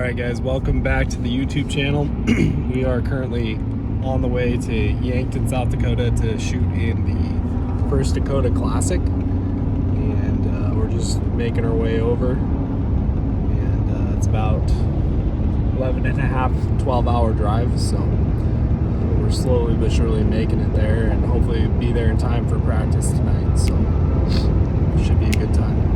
Alright guys, welcome back to the YouTube channel. We are currently on the way to Yankton, South Dakota to shoot in the first Dakota Classic. And we're just making our way over. And it's about 11 and a half, 12-hour drive. So we're slowly but surely making it there and hopefully be there in time for practice tonight. So it should be a good time.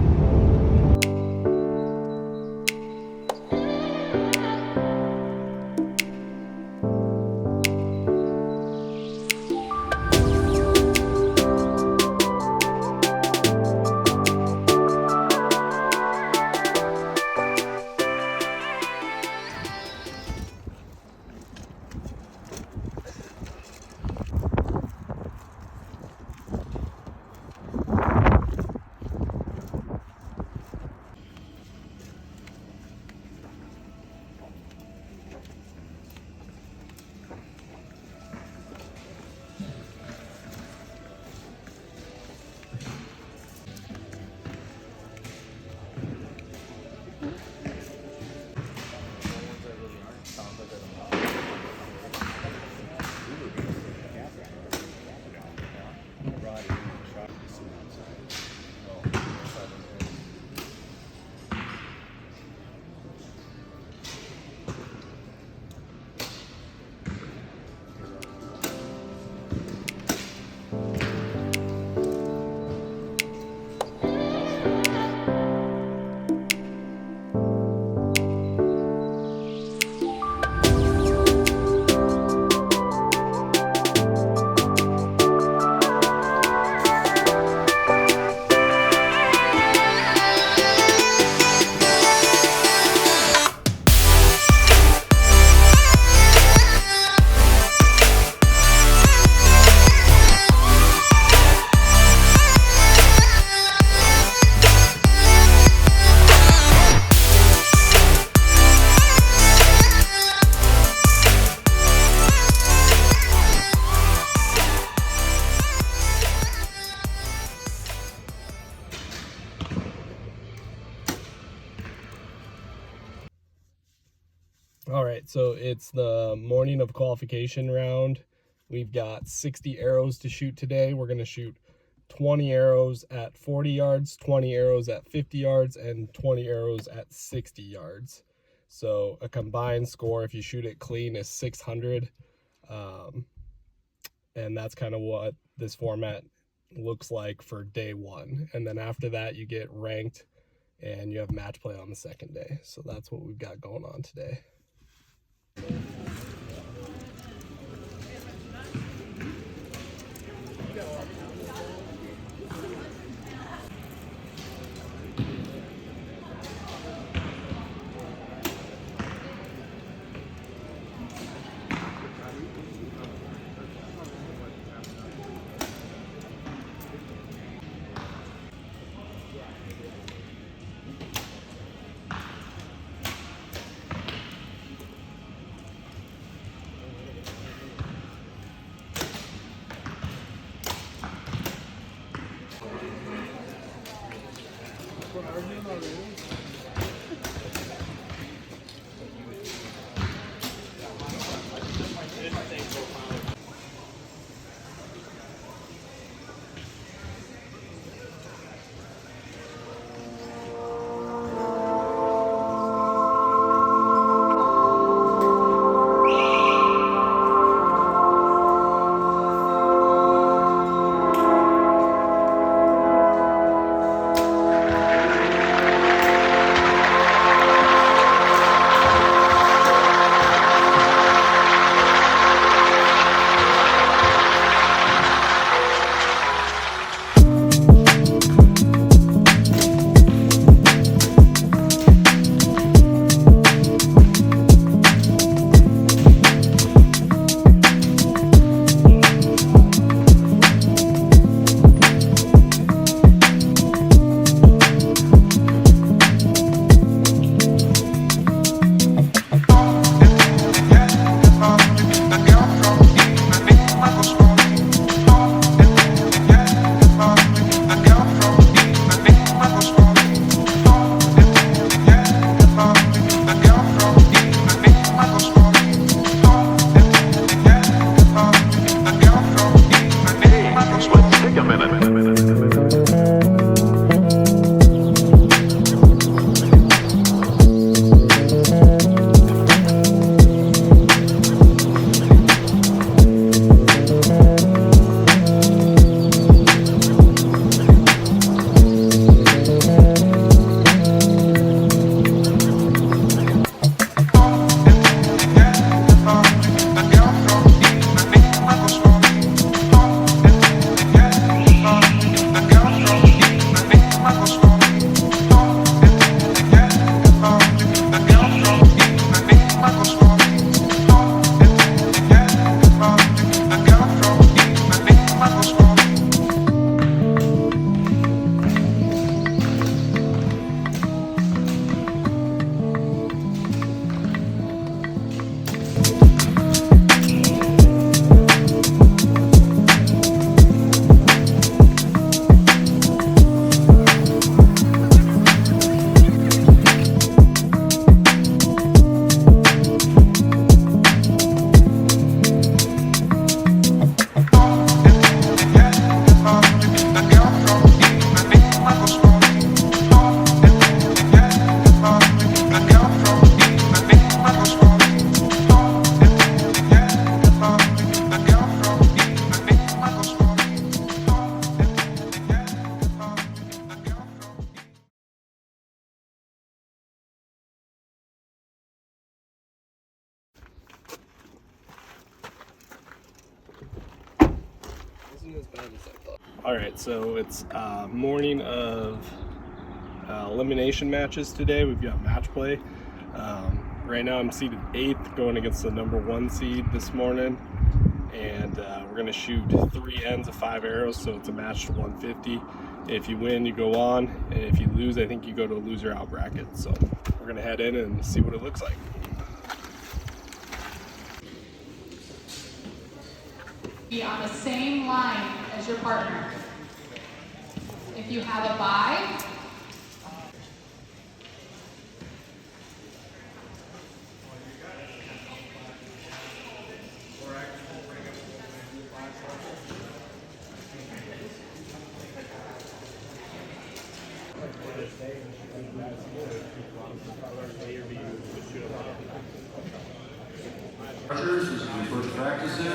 All right, so it's the morning of qualification round. We've got 60 arrows to shoot today. We're going to shoot 20 arrows at 40 yards, 20 arrows at 50 yards, and 20 arrows at 60 yards. So a combined score, if you shoot it clean, is 600. And that's kind of what this format looks like for day one. And then after that, you get ranked and you have match play on the second day. So that's what we've got going on today. wasn't as bad as I thought. All right, so it's morning of elimination matches today. We've got match play. Right now I'm seeded 8th, going against the number 1 seed this morning. And we're gonna shoot 3 ends of 5 arrows, so it's a match to 150. If you win, you go on, and if you lose, I think you go to a loser out bracket. So we're gonna head in and see what it looks like. Be on the same line as your partner. If you have a bye, This is the first practice in.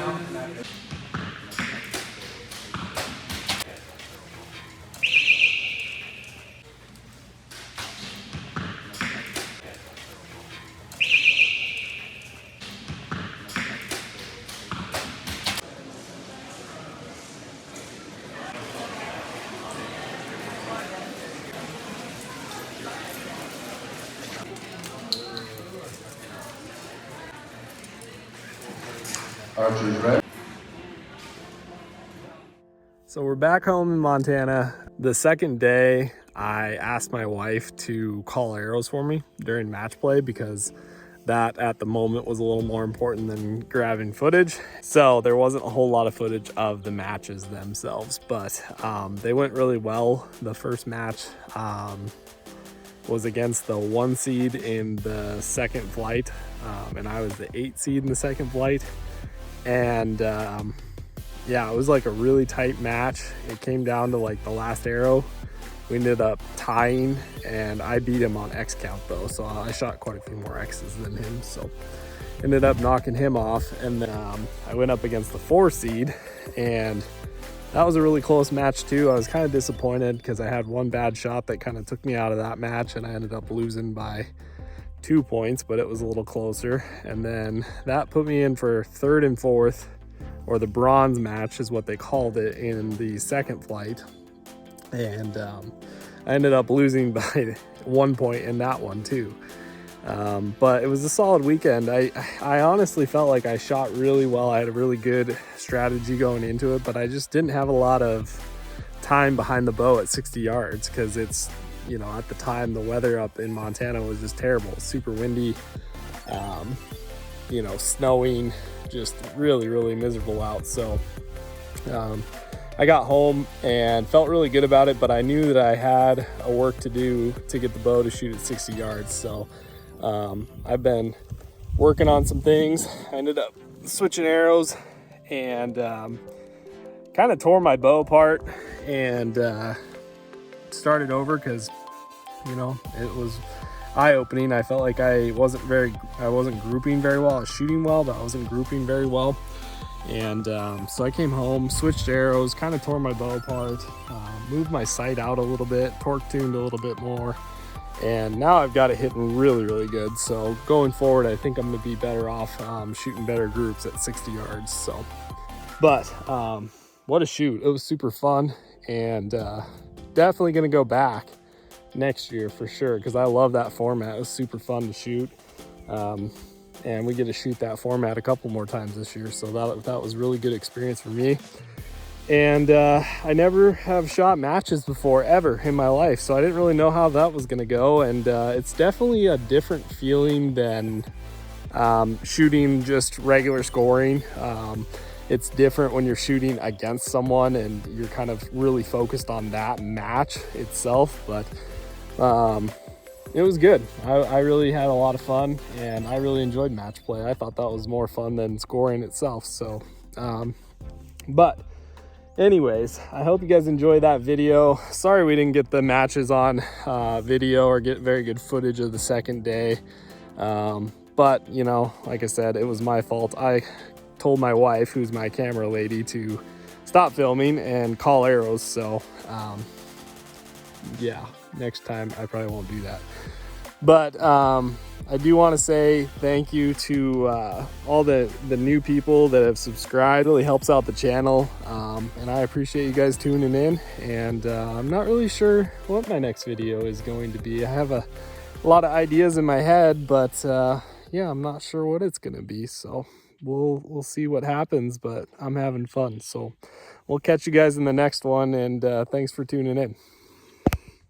Archers ready. So we're back home in Montana. The second day, I asked my wife to call arrows for me during match play because that at the moment was a little more important than grabbing footage. So there wasn't a whole lot of footage of the matches themselves, but they went really well. The first match was against the 1 seed in the second flight, and I was the 8 seed in the second flight. And yeah, it was like a really tight match. It came down to like the last arrow. We ended up tying, and I beat him on X count though, so I shot quite a few more X's than him, so ended up knocking him off. And then I went up against the 4 seed, and that was a really close match too. I was kind of disappointed because I had one bad shot that kind of took me out of that match, and I ended up losing by 2 points, but it was a little closer. And then that put me in for 3rd and 4th, or the bronze match is what they called it, in the second flight. And I ended up losing by 1 point in that one too. But it was a solid weekend. I honestly felt like I shot really well. I had a really good strategy going into it, but I just didn't have a lot of time behind the bow at 60 yards because it's, you know, at the time the weather up in Montana was just terrible. Super windy, you know, snowing, just really miserable out. So I got home and felt really good about it, but I knew that I had a work to do to get the bow to shoot at 60 yards. So I've been working on some things. I ended up switching arrows and kind of tore my bow apart and started over because, you know, it was eye-opening. I felt like I wasn't grouping very well. I was shooting well, but I wasn't grouping very well. And so I came home, switched arrows, kind of tore my bow apart, moved my sight out a little bit, torque tuned a little bit more, and now I've got it hitting really good. So going forward, I think I'm gonna be better off shooting better groups at 60 yards. So, but what a shoot. It was super fun, and definitely gonna go back next year for sure because I love that format. It was super fun to shoot. And we get to shoot that format a couple more times this year, so that was a really good experience for me. And I never have shot matches before ever in my life, so I didn't really know how that was gonna go. And it's definitely a different feeling than shooting just regular scoring. It's different when you're shooting against someone and you're kind of really focused on that match itself, but it was good. I really had a lot of fun, and I really enjoyed match play. I thought that was more fun than scoring itself. So, but anyways, I hope you guys enjoyed that video. Sorry we didn't get the matches on video or get very good footage of the second day. But, you know, like I said, it was my fault. I told my wife, who's my camera lady, to stop filming and call arrows. So, yeah. Next time I probably won't do that. But I do want to say thank you to all the new people that have subscribed. It really helps out the channel, and I appreciate you guys tuning in. And I'm not really sure what my next video is going to be. I have a lot of ideas in my head, but yeah, I'm not sure what it's gonna be. So we'll see what happens. But I'm having fun. So we'll catch you guys in the next one. And thanks for tuning in.